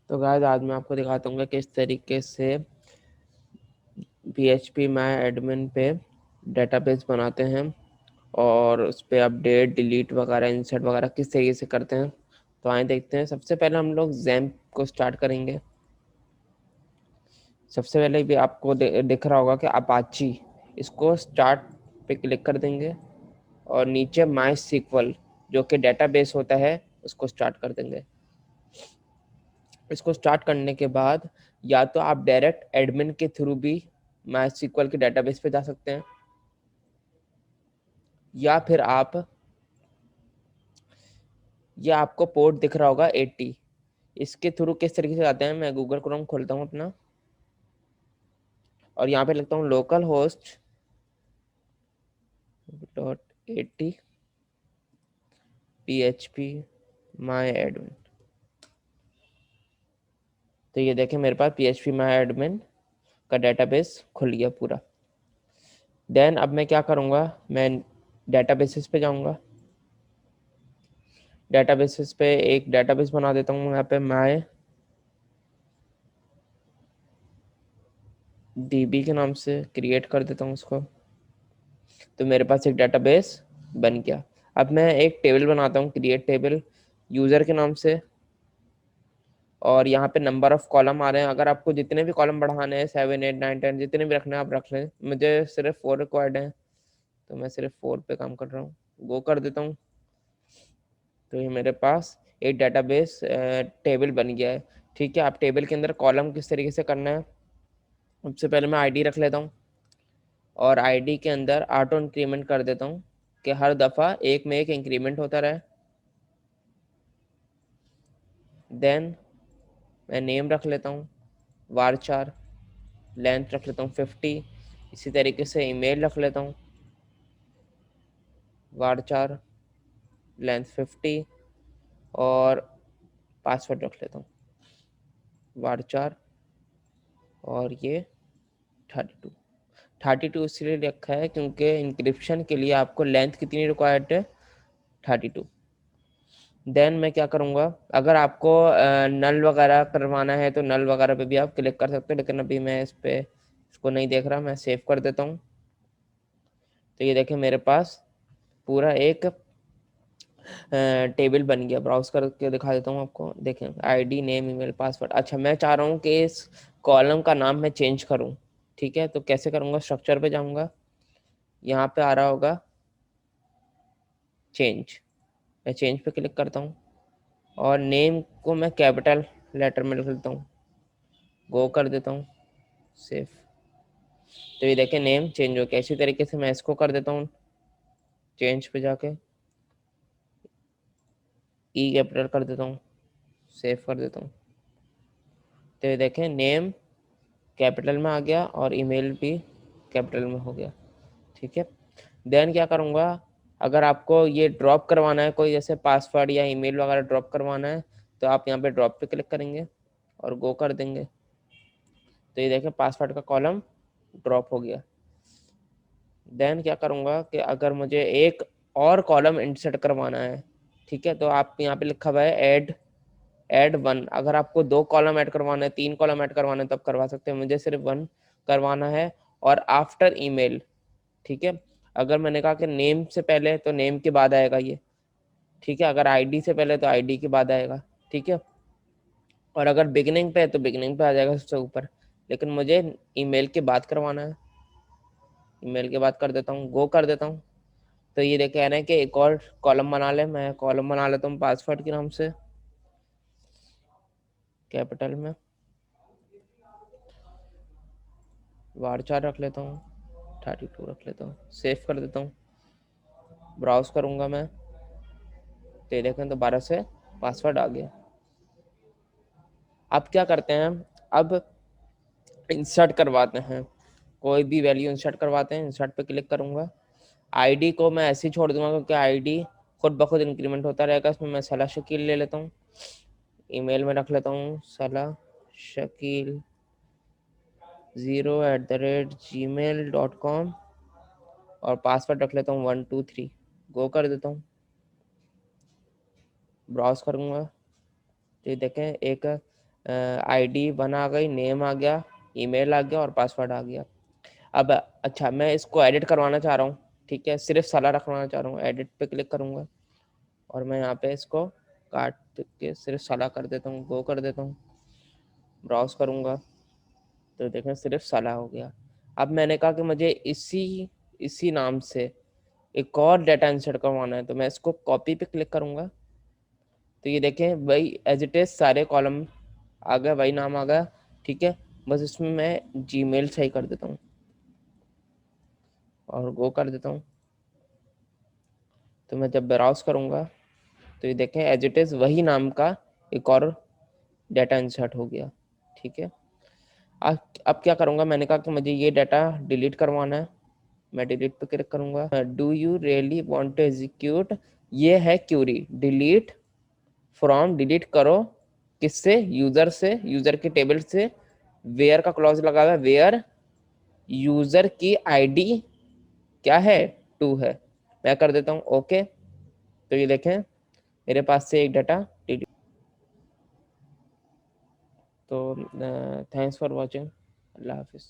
तो गाइस आज मैं आपको दिखाता हूँ कि किस तरीके से PHP माय एडमिन पे डेटाबेस बनाते हैं और उस पर अपडेट डिलीट वगैरह इंसर्ट वगैरह किस तरीके से करते हैं। तो आइए देखते हैं। सबसे पहले हम लोग XAMPP को स्टार्ट करेंगे। सबसे पहले भी आपको दिख रहा होगा कि अपाची, इसको स्टार्ट पे क्लिक कर देंगे और नीचे माई सिक्वल जो कि डेटाबेस होता है उसको स्टार्ट कर देंगे। इसको स्टार्ट करने के बाद या तो आप डायरेक्ट एडमिन के थ्रू भी माई सिक्वल के डेटाबेस पे जा सकते हैं, या फिर आपको पोर्ट दिख रहा होगा 80, इसके थ्रू किस तरीके से जाते हैं। मैं गूगल क्रोम खोलता हूँ अपना और यहाँ पे लिखता हूँ लोकल होस्ट .80 PHP माई एडमिन। तो ये देखें मेरे पास PHP माई एडमिन का डेटाबेस खुल गया पूरा। देन अब मैं क्या करूँगा, मैं डेटाबेसेस पे जाऊँगा। डेटाबेसेस पे एक डेटाबेस बना देता हूँ यहाँ पे माई DB के नाम से क्रिएट कर देता हूँ उसको। तो मेरे पास एक डेटाबेस बन गया। अब मैं एक टेबल बनाता हूँ, क्रिएट टेबल यूज़र के नाम से, और यहाँ पे नंबर ऑफ कॉलम आ रहे हैं। अगर आपको जितने भी कॉलम बढ़ाने हैं 7 8 9 10 जितने भी रखने हैं आप रख लें। मुझे सिर्फ 4 रिक्वायर्ड हैं तो मैं सिर्फ 4 पे काम कर रहा हूँ। गो कर देता हूँ। तो ये मेरे पास एक डेटाबेस टेबल बन गया है। ठीक है, आप टेबल के अंदर कॉलम किस तरीके से करना है। सबसे पहले मैं आईडी रख लेता हूँ और आईडी के अंदर ऑटो इंक्रीमेंट कर देता हूँ कि हर दफ़ा एक में एक इंक्रीमेंट होता रहे। देन मैं नेम रख लेता हूँ varchar, लेंथ रख लेता हूँ 50। इसी तरीके से ईमेल रख लेता हूँ varchar, लेंथ 50, और पासवर्ड रख लेता हूँ varchar, और ये 32 इसलिए रखा है क्योंकि इंक्रिप्शन के लिए आपको लेंथ कितनी रिक्वायर्ड है, 32। देन मैं क्या करूँगा, अगर आपको नल वगैरह करवाना है तो नल वगैरह पे भी आप क्लिक कर सकते हो, लेकिन अभी मैं इसको नहीं देख रहा। मैं सेव कर देता हूँ। तो ये देखें मेरे पास पूरा एक टेबल बन गया। ब्राउज करके दिखा देता हूँ आपको। देखें आईडी, नेम, ईमेल, पासवर्ड। अच्छा, मैं चाह रहा हूँ कि इस कॉलम का नाम मैं चेंज करूँ। ठीक है, तो कैसे करूँगा, स्ट्रक्चर पे जाऊँगा, यहाँ पे आ रहा होगा चेंज। मैं चेंज पे क्लिक करता हूँ और नेम को मैं कैपिटल लेटर में लिख लेता हूँ। गो कर देता हूँ, सेव। तो ये देखें नेम चेंज हो गया। इसी तरीके से मैं इसको कर देता हूँ, चेंज पे जाके ई कैपिटल कर देता हूँ, सेव कर देता हूँ। तो ये देखें नेम कैपिटल में आ गया और ईमेल भी कैपिटल में हो गया। ठीक है, देन क्या करूँगा, अगर आपको ये ड्रॉप करवाना है कोई, जैसे पासवर्ड या ईमेल वगैरह ड्रॉप करवाना है, तो आप यहाँ पे ड्रॉप पे क्लिक करेंगे और गो कर देंगे। तो ये देखें पासवर्ड का कॉलम ड्रॉप हो गया। देन क्या करूँगा कि अगर मुझे एक और कॉलम इंसर्ट करवाना है, ठीक है, तो आप यहाँ पे लिखा हुआ है ऐड 1। अगर आपको 2 कॉलम ऐड करवाना है, 3 कॉलम ऐड करवाना है, तब करवा सकते हैं। मुझे सिर्फ 1 करवाना है। और आफ्टर ईमेल, ठीक है, अगर मैंने कहा कि नेम से पहले तो नेम के बाद आएगा ये। ठीक है, अगर आईडी से पहले तो आईडी के बाद आएगा। ठीक है, और अगर बिगिनिंग पे है तो बिगिनिंग पे आ जाएगा सबसे ऊपर, लेकिन मुझे ईमेल के बाद करवाना है। ईमेल के बाद कर देता हूँ, गो कर देता हूँ। तो ये देख कह रहे हैं कि एक और कॉलम बना ले। मैं कॉलम बना लेता हूँ पासवर्ड के नाम से, कैपिटल में varchar रख लेता हूँ, 32 रख लेता हूँ, सेव कर देता हूँ। ब्राउज करूँगा मैं, तो ये देखें दोबारा से पासवर्ड आ गया। अब क्या करते हैं, अब इंसर्ट करवाते हैं, कोई भी वैल्यू इंसर्ट करवाते हैं। इंसर्ट पे क्लिक करूँगा। आईडी को मैं ऐसे ही छोड़ दूंगा क्योंकि आईडी खुद ब खुद इंक्रीमेंट होता रहेगा। इसमें मैं सलाह शकील ले लेता हूँ। ईमेल में रख लेता हूँ सलाह शकील 0@gmail.com, और पासवर्ड रख लेता हूँ 123। गो कर देता हूँ, ब्राउज करूँगा। तो ये देखें एक आईडी 1 आ गई, नेम आ गया, ईमेल आ गया और पासवर्ड आ गया। अब अच्छा, मैं इसको एडिट करवाना चाह रहा हूँ, ठीक है, सिर्फ साला रखवाना चाह रहा हूँ। एडिट पे क्लिक करूँगा और मैं यहाँ पे इसको काट के सिर्फ साला कर देता हूँ, गो कर देता हूँ, ब्राउज करूँगा तो देखें सिर्फ साला हो गया। अब मैंने कहा कि मुझे इसी नाम से एक और डाटा इंसर्ट करवाना है, तो मैं इसको कॉपी पे क्लिक करूँगा तो ये देखें वही एज इट इज सारे कॉलम आ गया, वही नाम आ गया, ठीक है। बस इसमें मैं जीमेल सही कर देता हूँ और गो कर देता हूँ। तो मैं जब ब्राउज करूँगा तो ये देखें एज इट इज वही नाम का एक और डाटा इंसर्ट हो गया, ठीक है। अब क्या करूँगा, मैंने कहा कि मुझे ये डाटा डिलीट करवाना है, मैं डिलीट पे क्लिक करूँगा। Do you really want to execute, ये है क्यूरी, डिलीट फ्रॉम, डिलीट करो किससे, यूजर से, यूजर के टेबल से। वेयर का क्लॉज लगा हुआ है, वेयर यूजर की आईडी क्या है, 2 है। मैं कर देता हूँ ओके, तो ये देखें मेरे पास से एक डाटा डिलीट। तो थैंक्स फॉर वॉचिंग, अल्लाह हाफिज़।